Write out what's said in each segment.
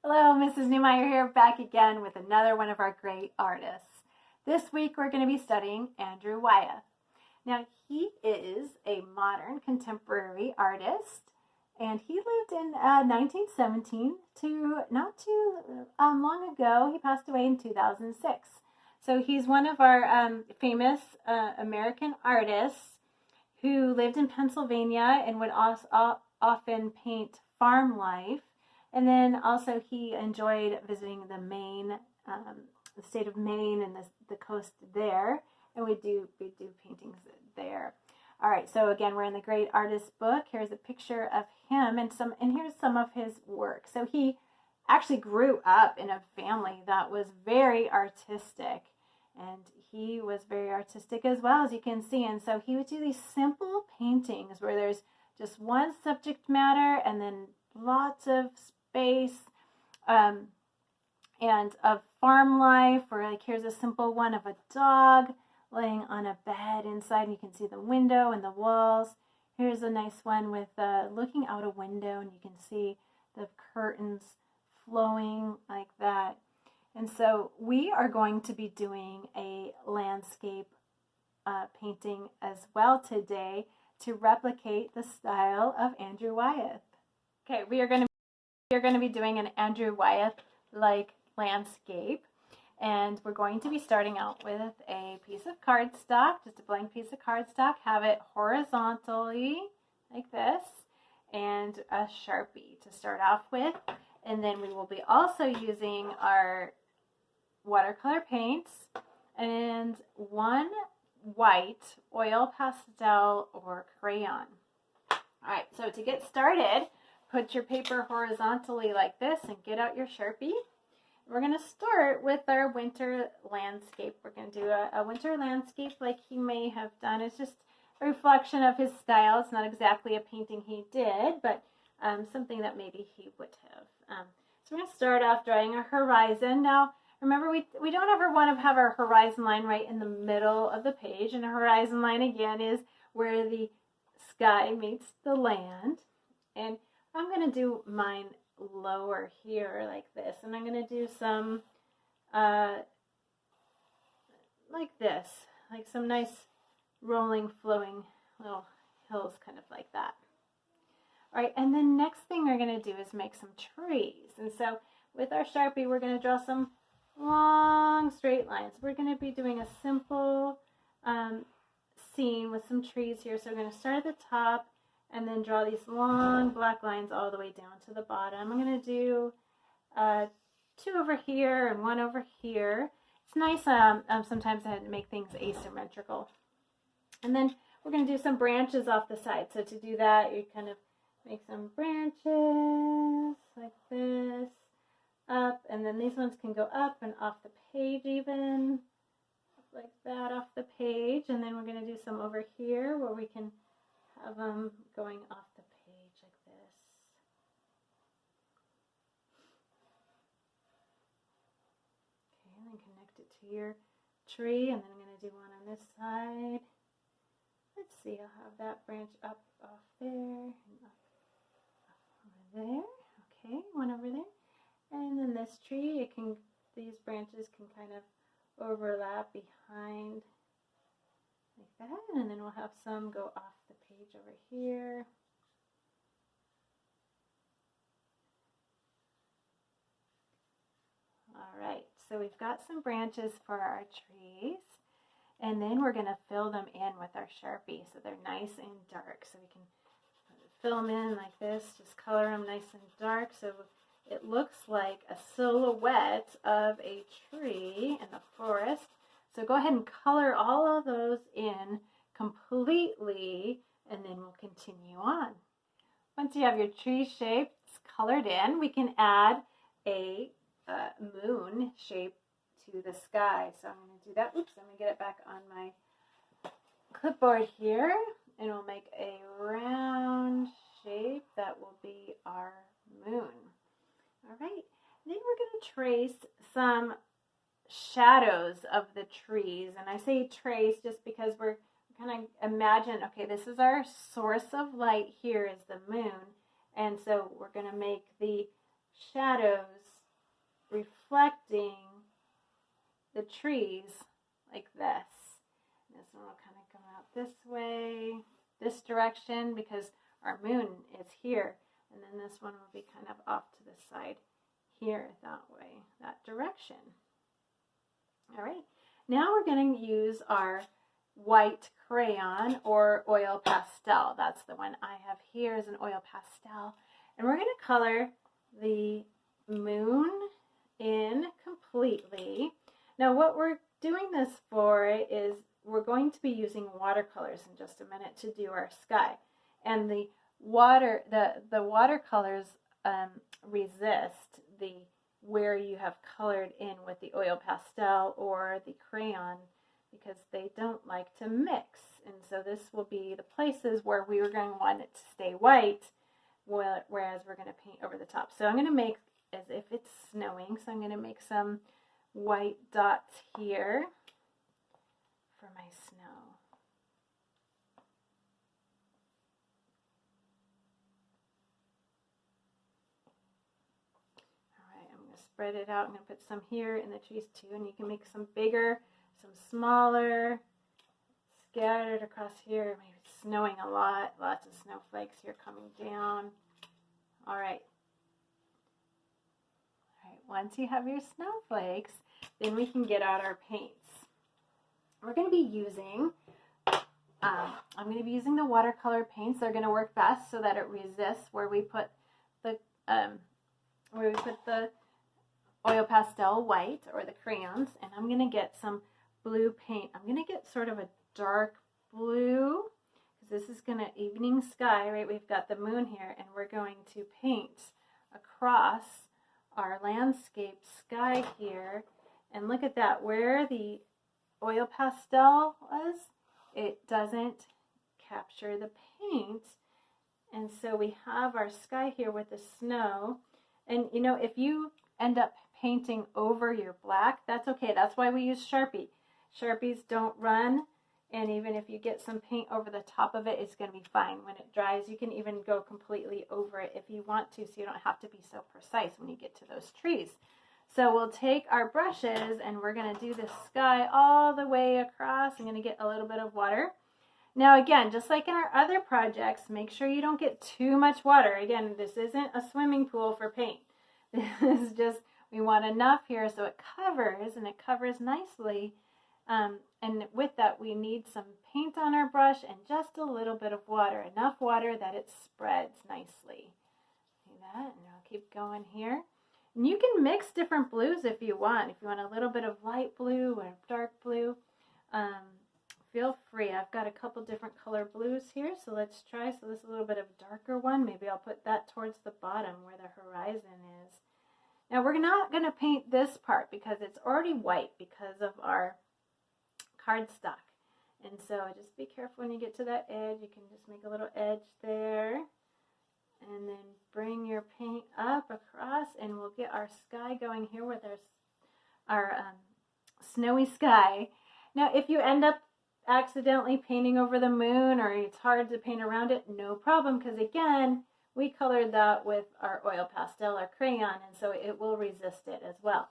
Hello, Mrs. Newmeyer here, back again with another one of our great artists. This week we're going to be studying Andrew Wyeth. Now, he is a modern contemporary artist, and he lived in 1917 to not too long ago. He passed away in 2006. So he's one of our famous American artists who lived in Pennsylvania and would also often paint farm life. And then also he enjoyed visiting the Maine, the state of Maine and the coast there. And we do paintings there. All right, so again, we're in the Great Artist book. Here's a picture of him and here's some of his work. So he actually grew up in a family that was very artistic. And he was very artistic as well, as you can see. And so he would do these simple paintings where there's just one subject matter and then lots of space and of farm life, or like here's a simple one of a dog laying on a bed inside, and you can see the window and the walls. Here's a nice one with looking out a window, and you can see the curtains flowing like that. And so we are going to be doing a landscape painting as well today to replicate the style of Andrew Wyeth. Okay, we are going to be doing an Andrew Wyeth-like landscape, and we're going to be starting out with a piece of cardstock, just a blank piece of cardstock, have it horizontally like this, and a Sharpie to start off with. And then we will be also using our watercolor paints and one white oil pastel or crayon. All right, so to get started, put your paper horizontally like this and get out your Sharpie. We're going to start with our winter landscape. We're going to do a winter landscape like he may have done. It's just a reflection of his style. It's not exactly a painting he did, but something that maybe he would have. So we're going to start off drawing a horizon. Now, remember, we don't ever want to have our horizon line right in the middle of the page. And a horizon line, again, is where the sky meets the land. And I'm going to do mine lower here like this. And I'm going to do some like this, like some nice rolling, flowing little hills kind of like that. All right, and then next thing we're going to do is make some trees. And so with our Sharpie, we're going to draw some long straight lines. We're going to be doing a simple scene with some trees here. So we're going to start at the top and then draw these long black lines all the way down to the bottom. I'm going to do two over here and one over here. It's nice sometimes to make things asymmetrical. And then we're going to do some branches off the side. So to do that, you kind of make some branches like this, up, and then these ones can go up and off the page even, like that off the page. And then we're going to do some over here where we can have them going off the page like this. Okay, and then connect it to your tree, and then I'm going to do one on this side. Let's see, I'll have that branch up off there and up over there. Okay, one over there. And then this tree, these branches can kind of overlap behind like that, and then we'll have some go off the page over here. All right, so we've got some branches for our trees, and then we're going to fill them in with our Sharpie so they're nice and dark. So we can fill them in like this, just color them nice and dark so it looks like a silhouette of a tree in the forest. So go ahead and color all of those in completely, and then we'll continue on. Once you have your tree shapes colored in, we can add a moon shape to the sky. So I'm going to do that. Oops, let me get it back on my clipboard here, and we'll make a round shape that will be our moon. All right, then we're going to trace some shadows of the trees. And I say trace just because we're kind of imagine, okay, this is our source of light here is the moon. And so we're going to make the shadows reflecting the trees like this. This one will kind of come out this way, this direction, because our moon is here. And then this one will be kind of off to the side here, that way, that direction. All right, now we're going to use our white crayon or oil pastel. That's the one I have here, is an oil pastel. And we're going to color the moon in completely. Now what we're doing this for is we're going to be using watercolors in just a minute to do our sky. And the watercolors resist where you have colored in with the oil pastel or the crayon, because they don't like to mix. And so this will be the places where we were going to want it to stay white, whereas we're going to paint over the top. So I'm going to make as if it's snowing, so I'm going to make some white dots here for my snow. Spread it out. I'm going to put some here in the trees too, and you can make some bigger, some smaller, scattered across here. Maybe it's snowing a lot, lots of snowflakes here coming down. All right. Once you have your snowflakes, then we can get out our paints. We're going to be using, I'm going to be using the watercolor paints. They're going to work best so that it resists where we put the oil pastel white or the crayons. And I'm going to get some blue paint. I'm going to get sort of a dark blue, because this is going to evening sky, right? We've got the moon here, and we're going to paint across our landscape sky here. And look at that, where the oil pastel was, it doesn't capture the paint. And so we have our sky here with the snow. And you know, if you end up painting over your black, that's okay. That's why we use Sharpie. Sharpies don't run, and even if you get some paint over the top of it, it's going to be fine. When it dries, you can even go completely over it if you want to, so you don't have to be so precise when you get to those trees. So we'll take our brushes and we're going to do the sky all the way across. I'm going to get a little bit of water. Now again, just like in our other projects, make sure you don't get too much water. Again, this isn't a swimming pool for paint. This is just, we want enough here so it covers, and it covers nicely. And with that, we need some paint on our brush and just a little bit of water, enough water that it spreads nicely. See that? And I'll keep going here. And you can mix different blues if you want. If you want a little bit of light blue or dark blue, feel free. I've got a couple different color blues here, so let's try. So this is a little bit of a darker one. Maybe I'll put that towards the bottom where the horizon is. Now we're not going to paint this part because it's already white because of our cardstock. And so just be careful when you get to that edge. You can just make a little edge there. And then bring your paint up across, and we'll get our sky going here with our snowy sky. Now if you end up accidentally painting over the moon, or it's hard to paint around it, no problem, because again, we colored that with our oil pastel or crayon, and so it will resist it as well.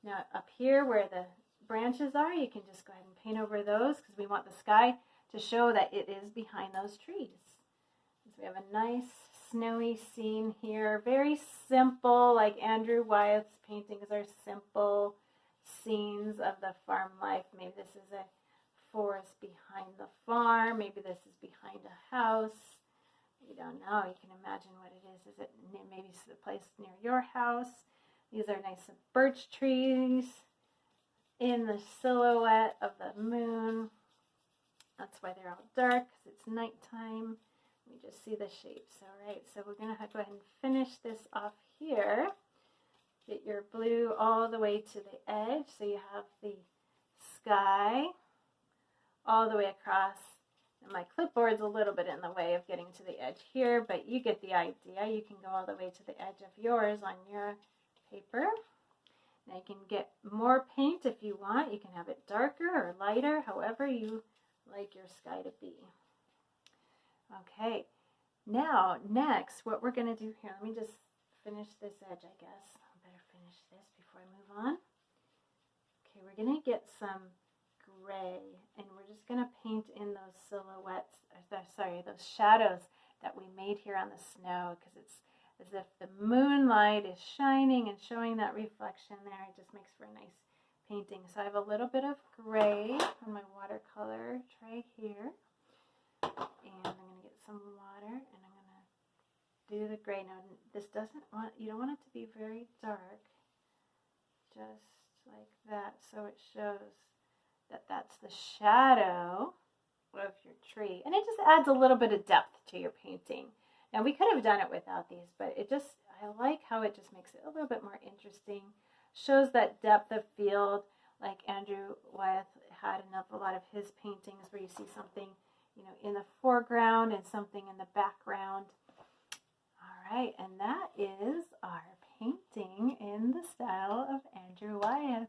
Now up here where the branches are, you can just go ahead and paint over those, because we want the sky to show that it is behind those trees. So we have a nice snowy scene here, very simple, like Andrew Wyeth's paintings are simple scenes of the farm life. Maybe this is a forest behind the farm, maybe this is behind a house. You don't know. You can imagine what it is. Is it maybe the place near your house? These are nice birch trees in the silhouette of the moon. That's why they're all dark, because it's nighttime. You just see the shapes. All right, so we're going to go ahead and finish this off here. Get your blue all the way to the edge, so you have the sky all the way across. And my clipboard's a little bit in the way of getting to the edge here, but you get the idea. You can go all the way to the edge of yours on your paper. Now you can get more paint if you want. You can have it darker or lighter, however you like your sky to be. Okay, now next what we're going to do here, let me just finish this edge, I guess. I better finish this before I move on. Okay, we're going to get some gray, and we're just going to paint in those silhouettes, those shadows that we made here on the snow, because it's as if the moonlight is shining and showing that reflection there. It just makes for a nice painting. So I have a little bit of gray on my watercolor tray here, and I'm going to get some water, and I'm going to do the gray. Now this you don't want it to be very dark, just like that, so it shows that that's the shadow of your tree, and it just adds a little bit of depth to your painting. Now we could have done it without these, but I like how it just makes it a little bit more interesting, shows that depth of field like Andrew Wyeth had in a lot of his paintings, where you see something, in the foreground and something in the background. All right, and that is our painting in the style of Andrew Wyeth.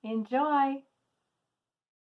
Enjoy!